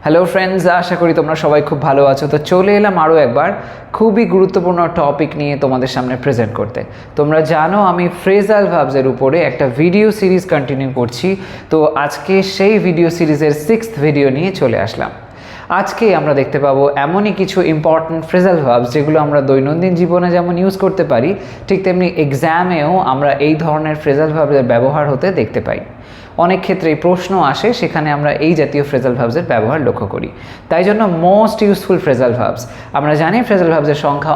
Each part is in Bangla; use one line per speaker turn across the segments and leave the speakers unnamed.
হ্যালো ফ্রেন্ডস, আশা করি তোমরা সবাই খুব ভালো আছো। তো চলে এলাম আরও একবার খুবই গুরুত্বপূর্ণ টপিক নিয়ে তোমাদের সামনে প্রেজেন্ট করতে। তোমরা জানো আমি ফ্রেজাল ভার্বসের উপরে একটা ভিডিও সিরিজ কন্টিনিউ করছি। তো আজকে সেই ভিডিও সিরিজের 6th ভিডিও নিয়ে চলে আসলাম। আজকে আমরা দেখতে পাবো এমনই কিছু ইম্পর্ট্যান্ট ফ্রেজাল ভার্বস যেগুলো আমরা দৈনন্দিন জীবনে যেমন ইউজ করতে পারি, ঠিক তেমনি এক্সামেও আমরা এই ধরনের ফ্রেজাল ভার্বের ব্যবহার হতে দেখতে পাই। অনেক ক্ষেত্রেই প্রশ্ন আসে, সেখানে আমরা এই জাতীয় ফ্রেজাল ভার্বসের ব্যবহার লক্ষ্য করি। তাই জন্য মোস্ট ইউজফুল ফ্রেজাল ভার্বস, আমরা জানি ফ্রেজাল ভার্বসের সংখ্যা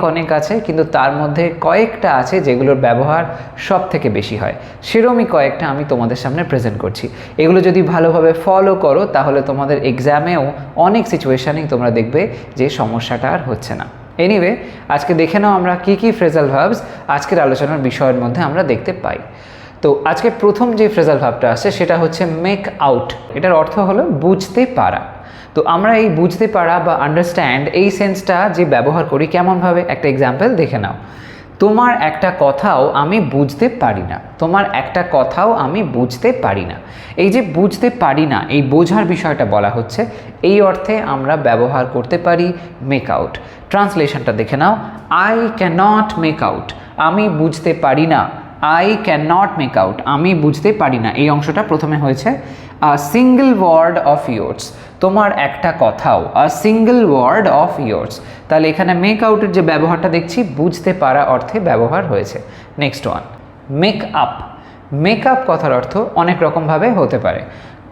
অনেক আছে, কিন্তু তার মধ্যে কয়েকটা আছে যেগুলোর ব্যবহার সব থেকে বেশি হয়। সেরকমই কয়েকটা আমি তোমাদের সামনে প্রেজেন্ট করছি। এগুলো যদি ভালোভাবে ফলো করো তাহলে তোমাদের এক্সামেও অনেক সিচুয়েশানেই তোমরা দেখবে যে সমস্যাটা আর হচ্ছে না। এনিওয়ে, আজকে দেখে নাও আমরা কী ফ্রেজাল ভার্বস আজকের আলোচনার বিষয়ের মধ্যে আমরা দেখতে পাই। তো আজকে প্রথম যে ফ্রেজাল ভার্বটা আসছে সেটা হচ্ছে মেক আউট। এটার অর্থ হলো বুঝতে পারা। তো আমরা এই বুঝতে পারা বা আন্ডারস্ট্যান্ড এই সেন্সটা যে ব্যবহার করি কেমনভাবে, একটা এক্সাম্পল দেখে নাও। তোমার একটা কথাও আমি বুঝতে পারি না। তোমার একটা কথাও আমি বুঝতে পারি না। এই যে বুঝতে পারি না, এই বোঝার বিষয়টা বলা হচ্ছে, এই অর্থে আমরা ব্যবহার করতে পারি মেক আউট। ট্রান্সলেশনটা দেখে নাও। I can not make out. আমি বুঝতে পারি না। I can not make out, আমি বুঝতে পারি না। এই অংশটা প্রথমে হয়েছে a single word of yours. তোমার একটা কথাও, a single word of yours. তাহলে এখানে মেক আউটের যে ব্যবহারটা দেখছি বুঝতে পারা অর্থে ব্যবহার হয়েছে। Next one, make up. Make up কথার অর্থ অনেক রকমভাবে হতে পারে।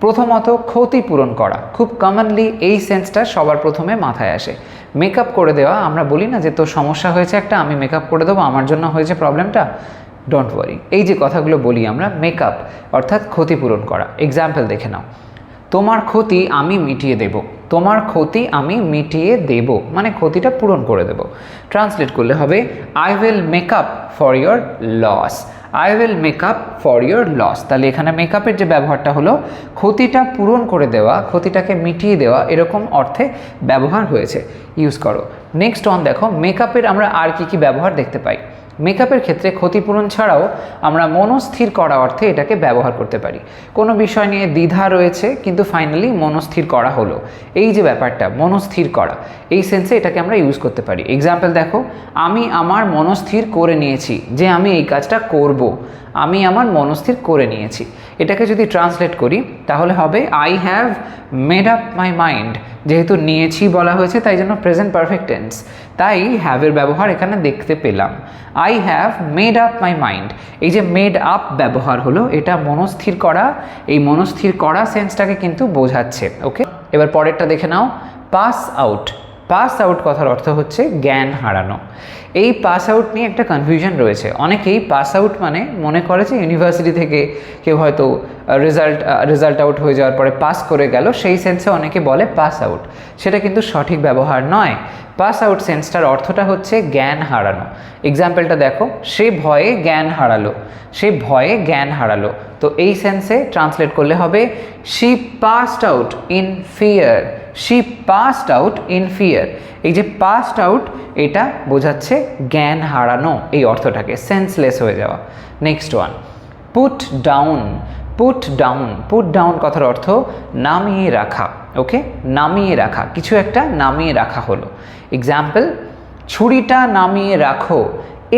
প্রথমত ক্ষতিপূরণ করা, খুব কমনলি এই সেন্সটা সবার প্রথমে মাথায় আসে। মেকআপ করে দেওয়া, আমরা বলি না যে তোর সমস্যা হয়েছে একটা, আমি মেকআপ করে দেবো, আমার জন্য হয়েছে প্রবলেমটা, ডোন্ট ওয়ারি। এই যে কথাগুলো বলি আমরা, মেকআপ অর্থাৎ ক্ষতিপূরণ করা। এক্সাম্পল দেখে নাও। তোমার ক্ষতি আমি মিটিয়ে দেব। তোমার ক্ষতি আমি মিটিয়ে দেব মানে ক্ষতিটা পূরণ করে দেব। ট্রান্সলেট করলে হবে I will make up for your loss. I will make up for your loss. তাহলে এখানে মেকআপের যে ব্যবহারটা হলো ক্ষতিটা পূরণ করে দেওয়া, ক্ষতিটাকে মিটিয়ে দেওয়া, এরকম অর্থে ব্যবহার হয়েছে। ইউজ করো। নেক্সট ওয়ান দেখো, মেকআপের আমরা আর কি ব্যবহার দেখতে পাই। মেকআপের ক্ষেত্রে ক্ষতিপূরণ ছাড়াও আমরা মনস্থির করা অর্থে এটাকে ব্যবহার করতে পারি। কোনো বিষয় নিয়ে দ্বিধা রয়েছে কিন্তু ফাইনালি মনস্থির করা হলো, এই যে ব্যাপারটা মনস্থির করা, এই সেন্সে এটাকে আমরা ইউজ করতে পারি। এক্সাম্পল দেখো, আমি আমার মনস্থির করে নিয়েছি যে আমি এই কাজটা করব। আমি আমার মনস্থির করে নিয়েছি। এটাকে যদি ট্রান্সলেট করি তাহলে হবে I have made up my mind. যেহেতু নিয়েছি বলা হয়েছে তাই জন্য প্রেজেন্ট পারফেক্ট টেন্স, তাই হ্যাভের ব্যবহার এখানে দেখতে পেলাম। I have made up my mind. এই যে মেড আপ ব্যবহার হলো, এটা মনস্থির করা, এই মনস্থির করা সেন্সটাকে কিন্তু বোঝাচ্ছে। ওকে, এবার পরেরটা দেখে নাও, পাস আউট। পাস আউট কথার অর্থ হচ্ছে জ্ঞান হারানো। এই পাস আউট নিয়ে একটা কনফিউশন রয়েছে। অনেকেই পাস আউট মানে মনে করে যে ইউনিভার্সিটি থেকে কেউ হয়তো রেজাল্ট আউট হয়ে যাওয়ার পরে পাস করে গেল, সেই সেন্সে অনেকে বলে পাস আউট। সেটা কিন্তু সঠিক ব্যবহার নয়। পাস আউট সেন্সটার অর্থটা হচ্ছে জ্ঞান হারানো। এক্সাম্পলটা দেখো, সে ভয়ে জ্ঞান হারালো। সে ভয়ে জ্ঞান হারালো। তো এই সেন্সে ট্রান্সলেট করলে হবে she passed out in fear. She passed out in fear. এই যে পাসড আউট, এটা বোঝাচ্ছে জ্ঞান হারানো, এই অর্থটাকে, সেন্সলেস হয়ে যাওয়া। Next one, put down. Put down. Put down কথার অর্থ নামিয়ে রাখা। ওকে, নামিয়ে রাখা, কিছু একটা নামিয়ে রাখা হলো। এক্সাম্পল, ছুরিটা নামিয়ে রাখো।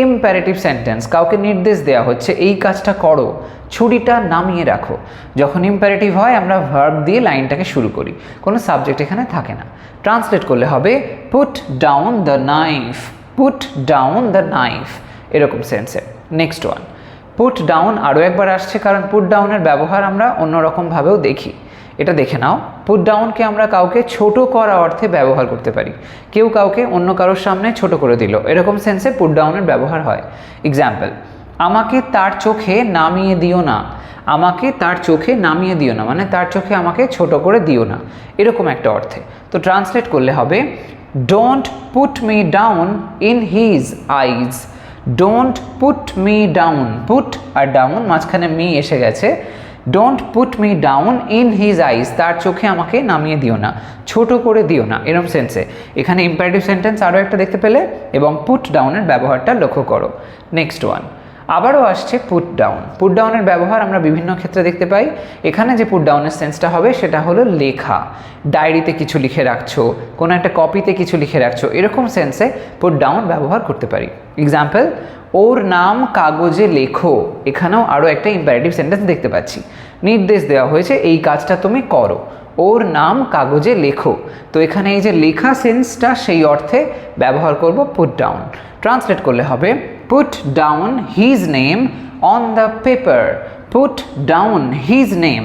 ইম্প্যারেটিভ সেন্টেন্স, কাউকে নির্দেশ দেওয়া হচ্ছে এই কাজটা করো, ছুরিটা নামিয়ে রাখো। যখন ইম্প্যারেটিভ হয় আমরা ভার্ব দিয়ে লাইনটাকে শুরু করি, কোনো সাবজেক্ট এখানে থাকে না। ট্রান্সলেট করলে হবে put down the knife. Put down the knife, এরকম সেন্সে। নেক্সট ওয়ান, পুট ডাউন আরও একবার আসছে কারণ পুট ডাউনের ব্যবহার আমরা অন্যরকমভাবেও দেখি। এটা দেখে নাও, পুট ডাউনকে আমরা কাউকে ছোট করা অর্থে ব্যবহার করতে পারি। কেউ কাউকে অন্য কারোর সামনে ছোট করে দিল, এরকম সেন্সে পুট ডাউনের ব্যবহার হয়। এক্সাম্পল, আমাকে তার চোখে নামিয়ে দিও না। আমাকে তার চোখে নামিয়ে দিও না মানে তার চোখে আমাকে ছোট করে দিও না, এরকম একটা অর্থে। তো ট্রান্সলেট করলে হবে don't put me down in his eyes. Don't put me down. Put আর ডাউন, মাঝখানে মি এসে গেছে। Don't put me down in his eyes, তার চোখে আমাকে নামিয়ে দিও না, ছোট করে দিও না, এরম সেন্সে। এখানে ইম্পারেটিভ সেন্টেন্স আরও একটা দেখতে পেলে এবং পুট ডাউনের ব্যবহারটা লক্ষ্য করো। নেক্সট ওয়ান, আবারও আসছে পুট ডাউন। পুট ডাউনের ব্যবহার আমরা বিভিন্ন ক্ষেত্রে দেখতে পাই। এখানে যে পুট ডাউনের সেন্সটা হবে সেটা হলো লেখা, ডায়েরিতে কিছু লিখে রাখছো, কোনো একটা কপিতে কিছু লিখে রাখছো, এরকম সেন্সে পুট ডাউন ব্যবহার করতে পারি। এক্সাম্পল, ওর নাম কাগজে লেখো। এখানেও আরও একটা ইম্পারেটিভ সেন্টেন্স দেখতে পাচ্ছি, নির্দেশ দেওয়া হয়েছে এই কাজটা তুমি করো, ওর নাম কাগজে লেখো। তো এখানে এই যে লেখা সেন্সটা সেই অর্থে ব্যবহার করব পুট ডাউন। ট্রান্সলেট করলে হবে put down his name on the paper. Put down his name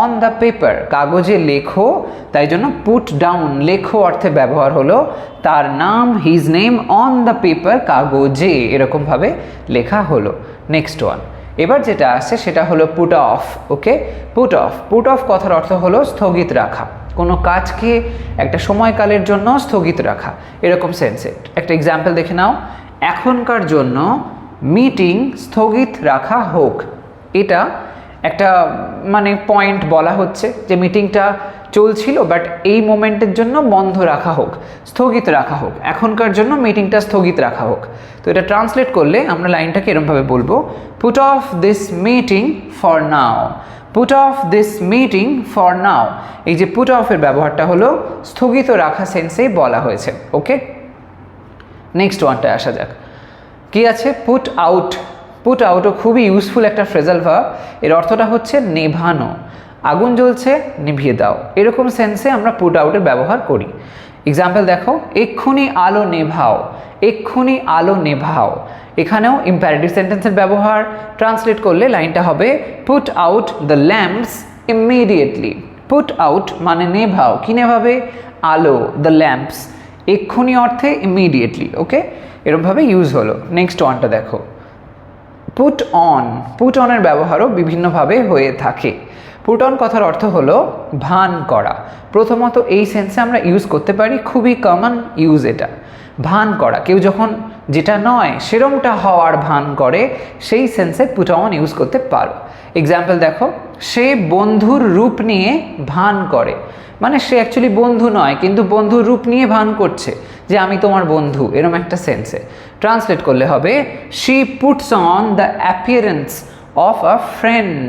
on the paper, কাগজে লেখো, তাই জন্য পুট ডাউন লেখো অর্থে ব্যবহার হলো তার নাম his name on the paper, কাগজে, এরকমভাবে লেখা হলো। নেক্সট ওয়ান, এবার যেটা আসছে সেটা হলো পুট অফ। ওকে, পুট অফ। পুট অফ কথার অর্থ হলো স্থগিত রাখা, কোনো কাজকে একটা সময়কালের জন্য স্থগিত রাখা, এরকম সেন্সে। একটা এক্সাম্পল দেখে নাও, এখনকার জন্য মিটিং স্থগিত রাখা হোক। এটা একটা মানে পয়েন্ট বলা হচ্ছে যে মিটিংটা চলছিল বাট এই মোমেন্টের জন্য বন্ধ রাখা হোক, স্থগিত রাখা হোক, এখনকার জন্য মিটিংটা স্থগিত রাখা হোক। তো এটা ট্রান্সলেট করলে আমরা লাইনটাকে এরমভাবে বলবো, put off this meeting for now. Put off this meeting for now. এই যে পুট অফের ব্যবহারটা হলো স্থগিত রাখা সেন্সেই বলা হয়েছে। ওকে, নেক্সট ওয়ানটায় আসা যাক। কি আছে? Put out. পুট আউটও খুবই ইউজফুল একটা ফ্রেজাল ভার্ব। এর অর্থটা হচ্ছে নেভানো, আগুন জ্বলছে নিভিয়ে দাও, এরকম সেন্সে আমরা পুট আউটের ব্যবহার করি। এক্সাম্পল দেখো, এক্ষুনি আলো নেভাও। এক্ষুনি আলো নেভাও, এখানেও ইম্পারেটিভ সেন্টেন্সের ব্যবহার। ট্রান্সলেট করলে লাইনটা হবে put out the lamps immediately. Put out মানে নেভাও, কি নেভাবে? আলো, দ্য ল্যাম্পস, এক্ষুনি অর্থে ইমিডিয়েটলি। ওকে, এরকমভাবে ইউজ হলো। নেক্সট ওয়ানটা দেখো, পুট অন। পুট অনের ব্যবহারও বিভিন্নভাবে হয়ে থাকে। পুট অন কথার অর্থ হলো ভান করা। প্রথমত এই সেন্সে আমরা ইউজ করতে পারি, খুবই কমন ইউজ এটা, ভান করা। কেউ যখন যেটা নয় সেরমটা হওয়ার ভান করে, সেই সেন্সে পুট অন ইউজ করতে পারো। এক্সাম্পল দেখো, সে বন্ধুর রূপ নিয়ে ভান করে, মানে সে অ্যাকচুয়ালি বন্ধু নয় কিন্তু বন্ধুর রূপ নিয়ে ভান করছে যে আমি তোমার বন্ধু, এরম একটা সেন্সে। ট্রান্সলেট করলে হবে, she puts on the appearance of a friend.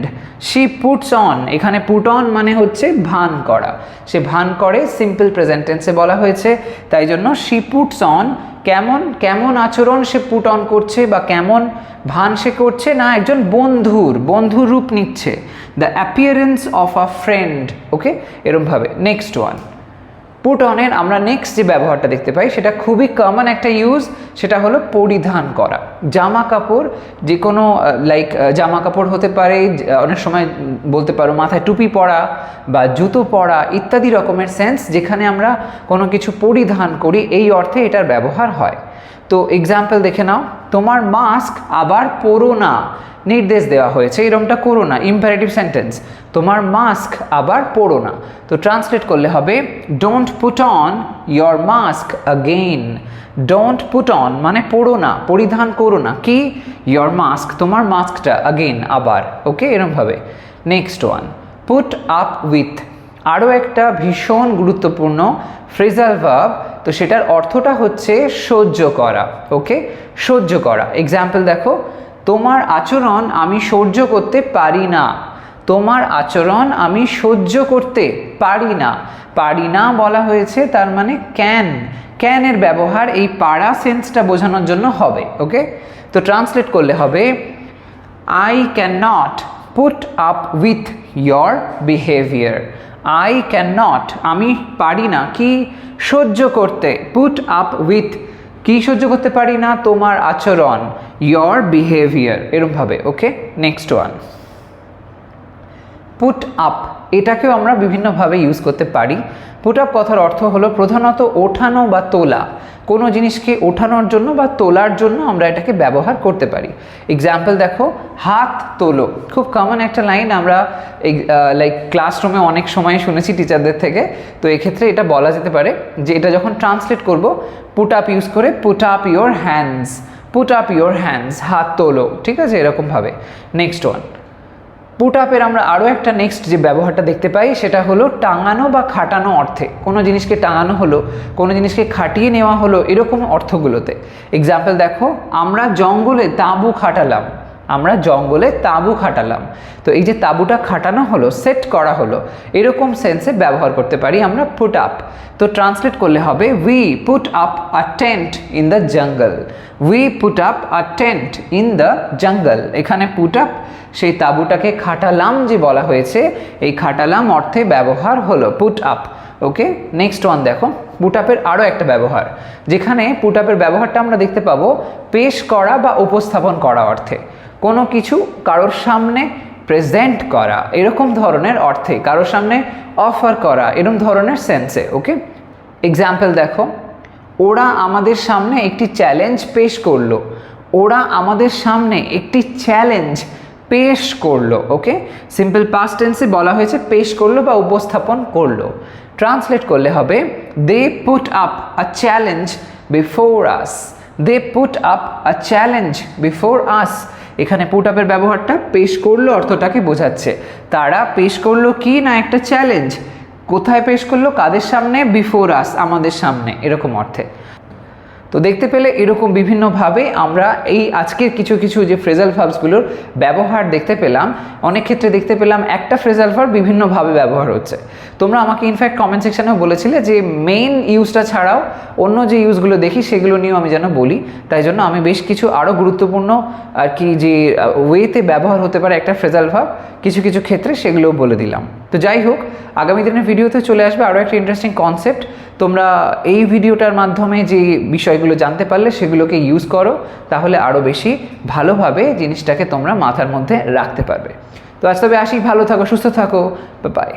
She puts on, এখানে পুট অন মানে হচ্ছে ভান করা, সে ভান করে, সিম্পল প্রেজেন্ট টেন্সে বলা হয়েছে, তাই জন্য শি পুটস অন, কেমন কেমন আচরণ সে পুট অন করছে বা কেমন ভান সে করছে, না একজন বন্ধুর রূপ নিচ্ছে, the appearance of a friend. Okay, এরমভাবে। নেক্সট ওয়ান, পুট অনের আমরা নেক্সট যে ব্যবহারটা দেখতে পাই সেটা খুবই কমন একটা ইউজ, সেটা হলো পরিধান করা। জামা কাপড়, যে কোনো লাইক জামা কাপড় হতে পারে, অনেক সময় বলতে পারো মাথায় টুপি পরা বা জুতো পরা ইত্যাদি রকমের সেন্স, যেখানে আমরা কোনো কিছু পরিধান করি এই অর্থে এটার ব্যবহার হয়। তো এক্সাম্পল দেখে নাও, তোমার মাস্ক আবার পরো না, নির্দেশ দেওয়া হয়েছে এরমটা করো না, ইম্পারেটিভ সেন্টেন্স, তোমার মাস্ক আবার পরো না। তো ট্রান্সলেট করলে হবে, don't put on your mask again. Don't put on মানে পরো না, পরিধান করো না, কি? ইয়োর মাস্ক, তোমার মাস্কটা, অ্যাগেইন আবার। ওকে, এরমভাবে। Next one, put up with, আরও একটা ভীষণ গুরুত্বপূর্ণ ফ্রেজাল ভার্ব। তো সেটার অর্থটা হচ্ছে সহ্য করা। ওকে, সহ্য করা। এক্সাম্পল দেখো, তোমার আচরণ আমি সহ্য করতে পারি না। তোমার আচরণ আমি সহ্য করতে পারি না। পারি না বলা হয়েছে, তার মানে ক্যানের ব্যবহার এই পারা সেন্সটা বোঝানোর জন্য হবে। ওকে, তো ট্রান্সলেট করলে হবে, I can not put up with your behaviour. I can not, আমি পারি না, কি? সহ্য করতে। পুট আপ উইথ, কি সহ্য করতে পারি না? তোমার আচরণ, ইয়োর বিহেভিয়ার, এরমভাবে। ওকে, নেক্সট ওয়ান, পুট আপ, এটাকেও আমরা বিভিন্নভাবে ইউজ করতে পারি। পুট আপ কথার অর্থ হলো প্রধানত ওঠানো বা তোলা, কোনো জিনিসকে ওঠানোর জন্য বা তোলার জন্য আমরা এটাকে ব্যবহার করতে পারি। এক্সাম্পল দেখো, হাত তোলো, খুব কমন একটা লাইন, আমরা লাইক ক্লাসরুমে অনেক সময় শুনেছি টিচারদের থেকে। তো এক্ষেত্রে এটা বলা যেতে পারে যে এটা যখন ট্রান্সলেট করব, পুট আপ ইউজ করে, put up your hands, put up your hands, হাত তোলো, ঠিক আছে, এরকমভাবে। নেক্সট ওয়ান, পুট আপের আমরা আরও একটা নেক্সট যে ব্যবহারটা দেখতে পাই সেটা হলো টাঙানো বা খাটানো অর্থে। কোনো জিনিসকে টাঙানো হলো, কোনো জিনিসকে খাটিয়ে নেওয়া হলো, এরকম অর্থগুলোতে। এক্সাম্পল দেখো, আমরা জঙ্গলে তাঁবু খাটালাম। আমরা জঙ্গলে তাঁবু খাটালাম। তো এই যে তাঁবুটা খাটানো হলো, সেট করা হলো, এরকম সেন্সে ব্যবহার করতে পারি আমরা পুট আপ। তো ট্রান্সলেট করলে হবে we put up a tent in the jungle. We put up a tent in the jungle. এখানে পুট আপ সেই তাঁবুটাকে খাটালাম যে বলা হয়েছে, এই খাটালাম অর্থে ব্যবহার হলো পুট আপ। ওকে, নেক্সট ওয়ান দেখো, পুট আপের আরও একটা ব্যবহার, যেখানে পুট আপের ব্যবহারটা আমরা দেখতে পাবো পেশ করা বা উপস্থাপন করা অর্থে। কোনো কিছু কারোর সামনে প্রেজেন্ট করা এরকম ধরনের অর্থে, কারোর সামনে অফার করা এরকম ধরনের সেন্সে। ওকে, এক্সাম্পল দেখো, ওরা আমাদের সামনে একটি চ্যালেঞ্জ পেশ করলো। ওরা আমাদের সামনে একটি চ্যালেঞ্জ পেশ করলো। ওকে, সিম্পল পাস্ট টেন্সে বলা হয়েছে পেশ করলো বা উপস্থাপন করলো। ট্রান্সলেট করলে হবে they put up a challenge before us. They put up a challenge before us. এখানে পুট আপের ব্যবহারটা পেশ করলো অর্থটাকে বোঝাচ্ছে। তারা পেশ করলো কি না একটা চ্যালেঞ্জ, কোথায় পেশ করলো, কাদের সামনে, বিফোর আস আমাদের সামনে, এরকম অর্থে। তো দেখতে পেলে এরকম বিভিন্নভাবে আমরা এই আজকের কিছু কিছু যে ফ্রেজাল ভার্বসগুলোর ব্যবহার দেখতে পেলাম। অনেক ক্ষেত্রে দেখতে পেলাম একটা ফ্রেজাল ভার্ব বিভিন্নভাবে ব্যবহার হচ্ছে। তোমরা আমাকে ইনফ্যাক্ট কমেন্ট সেকশানেও বলেছিলে যে মেইন ইউজটা ছাড়াও অন্য যে ইউজগুলো দেখি সেগুলো নিয়েও আমি যেন বলি। তাই জন্য আমি বেশ কিছু আরও গুরুত্বপূর্ণ আর কি যে ওয়েতে ব্যবহার হতে পারে একটা ফ্রেজাল ভার্ব কিছু কিছু ক্ষেত্রে সেগুলোও বলে দিলাম। তো যাই হোক, আগামী দিনের ভিডিওতে চলে আসবে আরও একটা ইন্টারেস্টিং কনসেপ্ট। তোমরা এই ভিডিওটার মাধ্যমে যে বিষয়গুলো জানতে পারলে সেগুলোকে ইউজ করো, তাহলে আরও বেশি ভালোভাবে জিনিসটাকে তোমরা মাথার মধ্যে রাখতে পারবে। তো আজ তবে আসি, ভালো থাকো, সুস্থ থাকো, বাই।